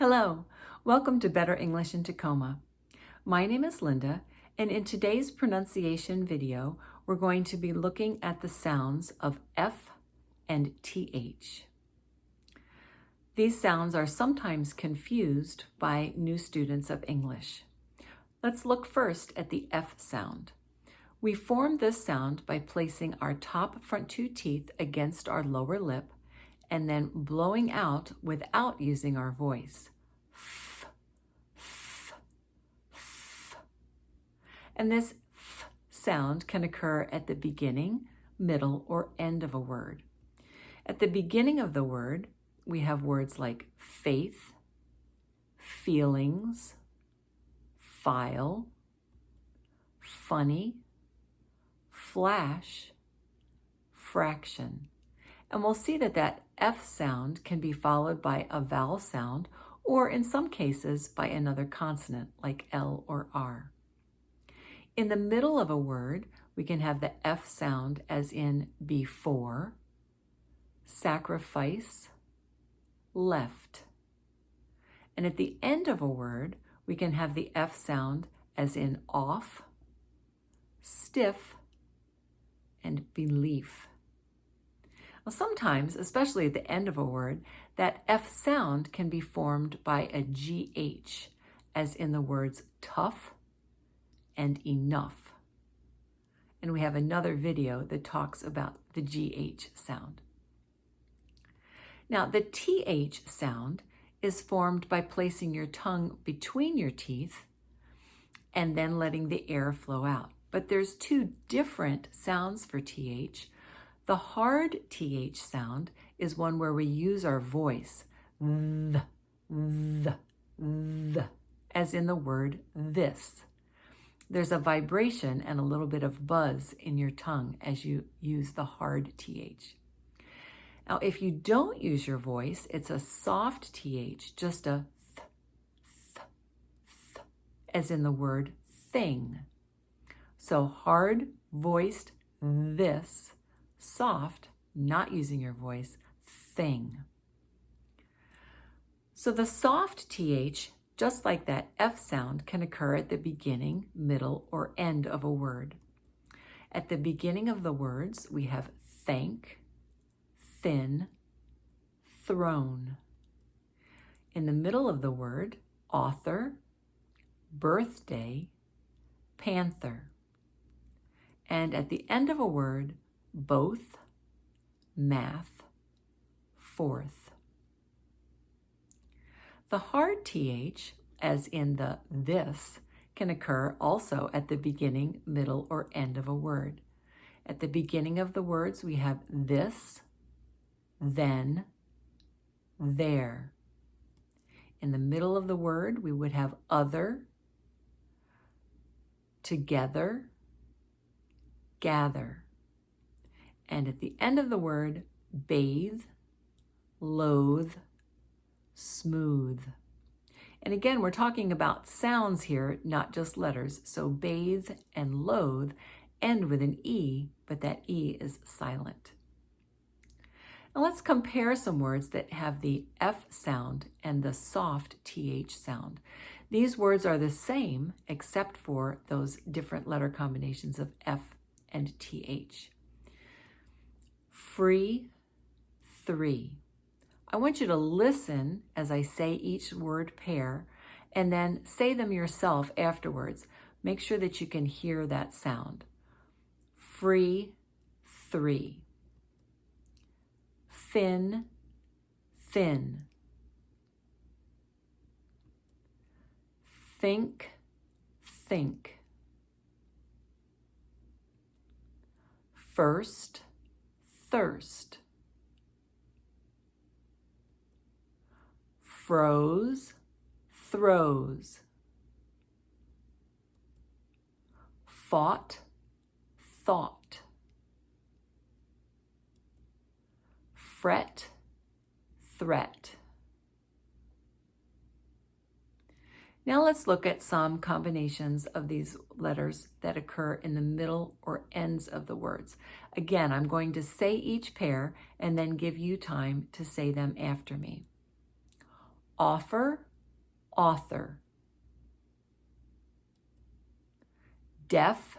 Hello, welcome to Better English in Tacoma. My name is Linda, and in today's pronunciation video, we're going to be looking at the sounds of F and TH. These sounds are sometimes confused by new students of English. Let's look first at the F sound. We form this sound by placing our top front two teeth against our lower lip and then blowing out without using our voice. F, f, f. And this f sound can occur at the beginning, middle, or end of a word. At the beginning of the word, we have words like faith, feelings, file, funny, flash, fraction. And we'll see that that F sound can be followed by a vowel sound, or in some cases by another consonant like L or R. In the middle of a word, we can have the F sound as in before, sacrifice, left. And at the end of a word, we can have the F sound as in off, stiff, and belief. Well, sometimes, especially at the end of a word, that F sound can be formed by a GH, as in the words tough and enough. And we have another video that talks about the GH sound. Now, the TH sound is formed by placing your tongue between your teeth and then letting the air flow out. But there's two different sounds for TH. The hard TH sound is one where we use our voice, th, as in the word this. There's a vibration and a little bit of buzz in your tongue as you use the hard TH. Now, if you don't use your voice, it's a soft TH, just a th, as in the word thing. So hard voiced this, soft, not using your voice, thing. So the soft TH, just like that F sound, can occur at the beginning, middle, or end of a word. At the beginning of the words, we have thank, thin, throne. In the middle of the word, author, birthday, panther. And at the end of a word, both, math, fourth. The hard TH, as in the this, can occur also at the beginning, middle, or end of a word. At the beginning of the words, we have this, then, there. In the middle of the word, we would have other, together, gather. And at the end of the word, bathe, loathe, smooth. And again, we're talking about sounds here, not just letters. So bathe and loathe end with an E, but that E is silent. Now let's compare some words that have the F sound and the soft TH sound. These words are the same except for those different letter combinations of F and TH. Free, three. I want you to listen as I say each word pair and then say them yourself afterwards. Make sure that you can hear that sound. Free, three. Thin, thin. Think, think. First, thirst. Froze, throws. Fought, thought. Fret, threat. Now let's look at some combinations of these letters that occur in the middle or ends of the words. Again, I'm going to say each pair and then give you time to say them after me. Offer, author. Deaf,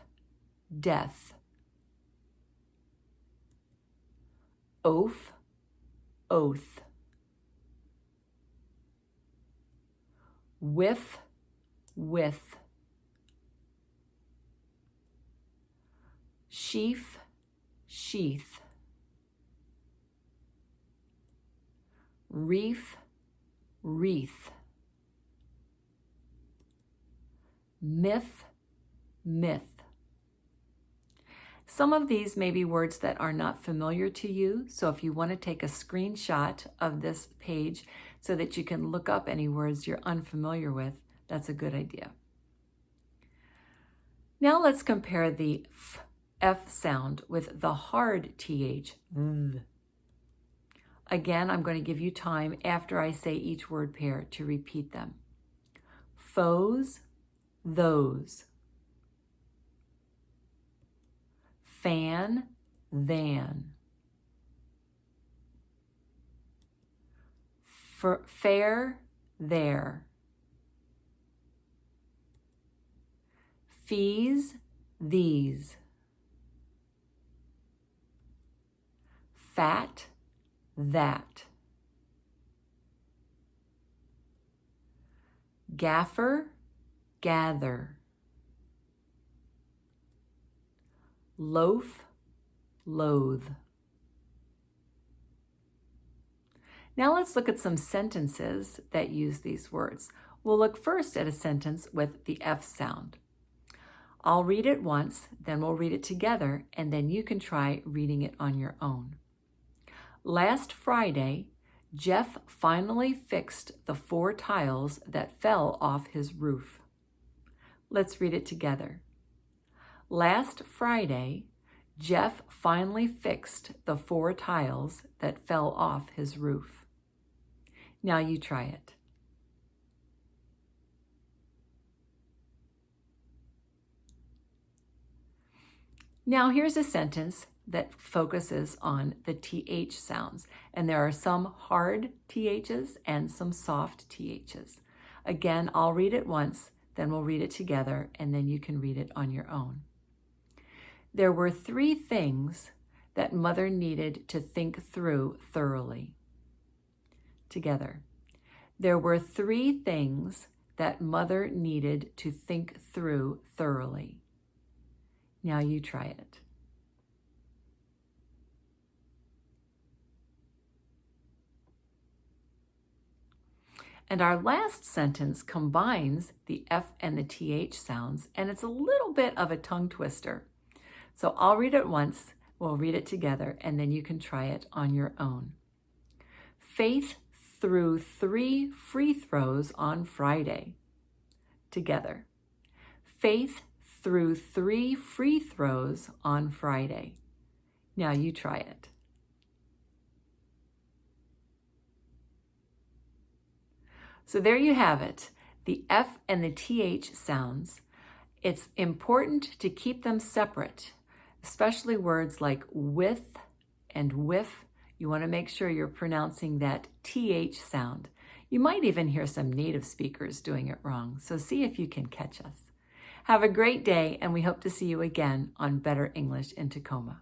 death. Oaf, oath. Whiff, with. Sheaf, sheath. Reef, wreath. Myth, myth. Some of these may be words that are not familiar to you, so if you want to take a screenshot of this page so that you can look up any words you're unfamiliar with, that's a good idea. Now let's compare the F sound with the hard TH. Again, I'm going to give you time after I say each word pair to repeat them. Foes, those. Fan, than. Fair, there. Fees, these. Fat, that. Gaffer, gather. Loaf, loathe. Now let's look at some sentences that use these words. We'll look first at a sentence with the F sound. I'll read it once, then we'll read it together, and then you can try reading it on your own. Last Friday, Jeff finally fixed the 4 tiles that fell off his roof. Let's read it together. Last Friday, Jeff finally fixed the 4 tiles that fell off his roof. Now you try it. Now here's a sentence that focuses on the TH sounds, and there are some hard THs and some soft THs. Again, I'll read it once, then we'll read it together, and then you can read it on your own. There were 3 things that Mother needed to think through thoroughly. Together. There were 3 things that Mother needed to think through thoroughly. Now you try it. And our last sentence combines the F and the TH sounds, and it's a little bit of a tongue twister. So I'll read it once, we'll read it together, and then you can try it on your own. Faith threw 3 free throws on Friday. Together. Faith threw 3 free throws on Friday. Now you try it. So there you have it, the F and the TH sounds. It's important to keep them separate, especially words like with and whiff. You want to make sure you're pronouncing that TH sound. You might even hear some native speakers doing it wrong, so see if you can catch us. Have a great day, and we hope to see you again on Better English in Tacoma.